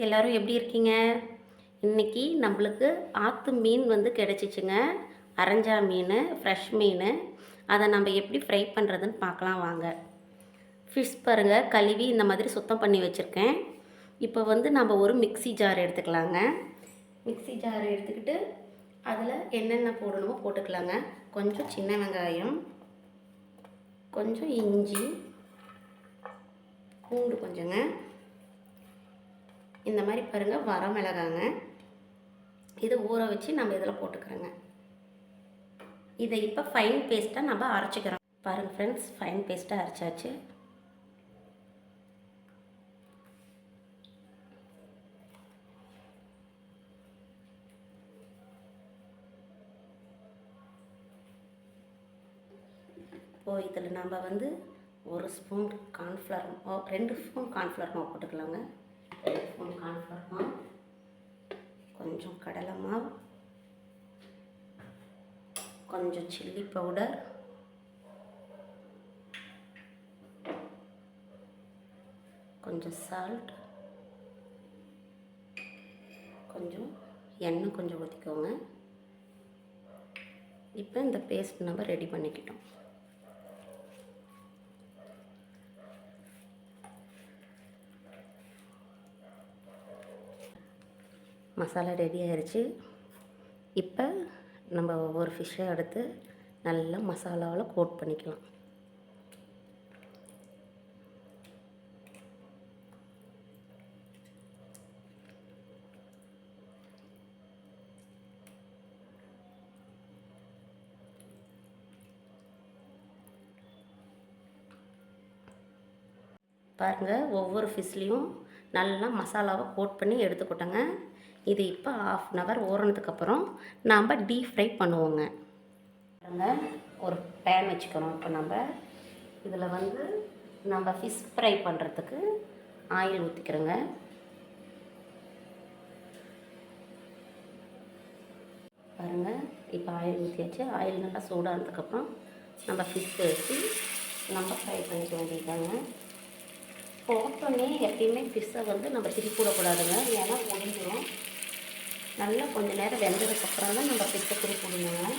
எல்லோரும் எப்படி இருக்கீங்க? இன்றைக்கி நம்மளுக்கு ஆற்று மீன் வந்து கிடச்சிச்சுங்க. அரஞ்சா மீன், ஃப்ரெஷ் மீன். அதை நம்ம எப்படி ஃப்ரை பண்ணுறதுன்னு பார்க்கலாம் வாங்க. ஃபிஷ் பாருங்கள், கழுவி இந்த மாதிரி சுத்தம் பண்ணி வச்சுருக்கேன். இப்போ வந்து நம்ம ஒரு மிக்ஸி ஜார் எடுத்துக்கலாங்க. மிக்ஸி ஜார் எடுத்துக்கிட்டு அதில் என்னென்ன போடணுமோ போட்டுக்கலாங்க. கொஞ்சம் சின்ன வெங்காயம், கொஞ்சம் இஞ்சி, பூண்டு கொஞ்சங்க, இந்த மாதிரி பாருங்கள் வரமிளகாங்க. இதை ஊற வச்சு நம்ம இதில் போட்டுக்கிறோங்க. இதை இப்போ ஃபைன் பேஸ்ட்டாக நம்ம அரைச்சிக்கிறோம். பாருங்கள் ஃப்ரெண்ட்ஸ், ஃபைன் பேஸ்ட்டாக அரைச்சாச்சு. இப்போது இதில் நம்ம வந்து 1 ஸ்பூன் கார்ன்ஃப்ளவர் மாவு, 2 ஸ்பூன் கார்ன்ஃப்ளவர் மாவு போட்டுக்கலாங்க. 2 ஸ்பூன் கார்ன்ஃப்ளவர் மாவு, கொஞ்சம் கடலை மாவு, கொஞ்சம் சில்லி பவுடர், கொஞ்சம் சால்ட், கொஞ்சம் எண்ணெய் கொஞ்சம் ஊற்றிக்கோங்க. இப்போ இந்த பேஸ்ட் நம்ம ரெடி பண்ணிக்கிட்டோம். மசாலா ரெடி ஆயிடுச்சு. இப்போ நம்ம ஒவ்வொரு ஃபிஷ்ஷை எடுத்து நல்லா மசாலாவில் கோட் பண்ணிக்கலாம். பாருங்கள், ஒவ்வொரு ஃபிஷ்லேயும் நல்லா மசாலாவை கோட் பண்ணி எடுத்துக்கிட்டோங்க. இது இப்போ 1/2 hour ஊறினதுக்கப்புறம் நாம் டீப் ஃப்ரை பண்ணுவோங்க. பாருங்கள், ஒரு பேன் வச்சுக்கிறோம். இப்போ நம்ம இதில் வந்து நம்ம ஃபிஷ் ஃப்ரை பண்ணுறதுக்கு ஆயில் ஊற்றிக்கிறோங்க. பாருங்கள், இப்போ ஆயில் ஊற்றியாச்சு. ஆயில் நல்லா சூடானதுக்கப்புறம் நம்ம ஃபிஷ் வச்சு நம்ம ஃப்ரை பண்ணிக்க வேண்டியதாங்க. போட்டோன்னே எப்பயுமே ஃபிஷ்ஷை வந்து நம்ம திருப்பி விடக்கூடாதுங்க, ஏன்னா ஒடிஞ்சிடும். நல்லா கொஞ்சம் நேரம் வெந்ததுக்கப்புறம் தான் நம்ம ஃபிஷ்ஷை திருப்பி விடணுங்க.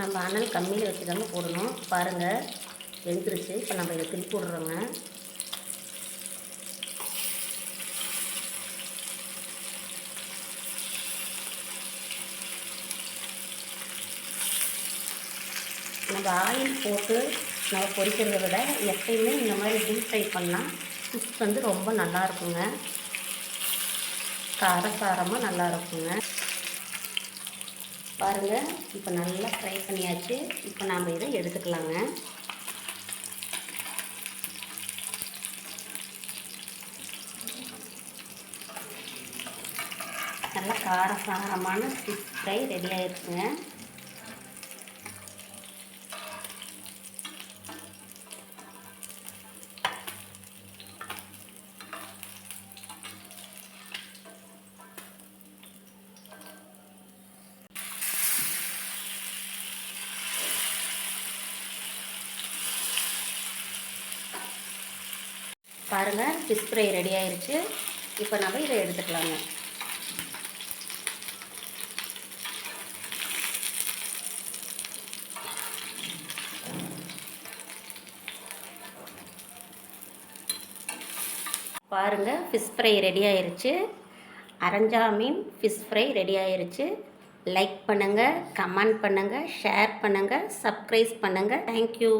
நம்ம அனல் கம்மியில் வச்சு தாங்க போடணும். பாருங்கள், வெந்துருச்சு. இப்போ நம்ம இதை திருப்பி விட்றோங்க. நம்ம ஆயில் போட்டு நம்ம பொரிக்கிறத விட எப்பயுமே இந்த மாதிரி டீப் ஃப்ரை பண்ணால் ஃபிஷ் வந்து ரொம்ப நல்லா இருக்குங்க. காரசாரமாக நல்லா இருக்குங்க. பாருங்கள், இப்போ நல்லா ஃப்ரை பண்ணியாச்சு. இப்போ நாம் இதை எடுத்துக்கலாங்க. நல்லா காரசாரமான ஃபிஷ் ஃப்ரை ரெடி ஆகிடுச்சுங்க. பாருங்கள், ஃபிஷ் ஃப்ரை ரெடி ஆயிடுச்சு. இப்போ நம்ம இதை எடுத்துக்கலாங்க. பாருங்கள், ஃபிஷ் ஃப்ரை ரெடி ஆயிடுச்சு. அரஞ்சா மீன் ஃபிஷ் ஃப்ரை ரெடி ஆயிடுச்சு. லைக் பண்ணுங்கள், கமெண்ட் பண்ணுங்கள், ஷேர் பண்ணுங்கள், சப்ஸ்கிரைப் பண்ணுங்கள். தேங்க்யூ.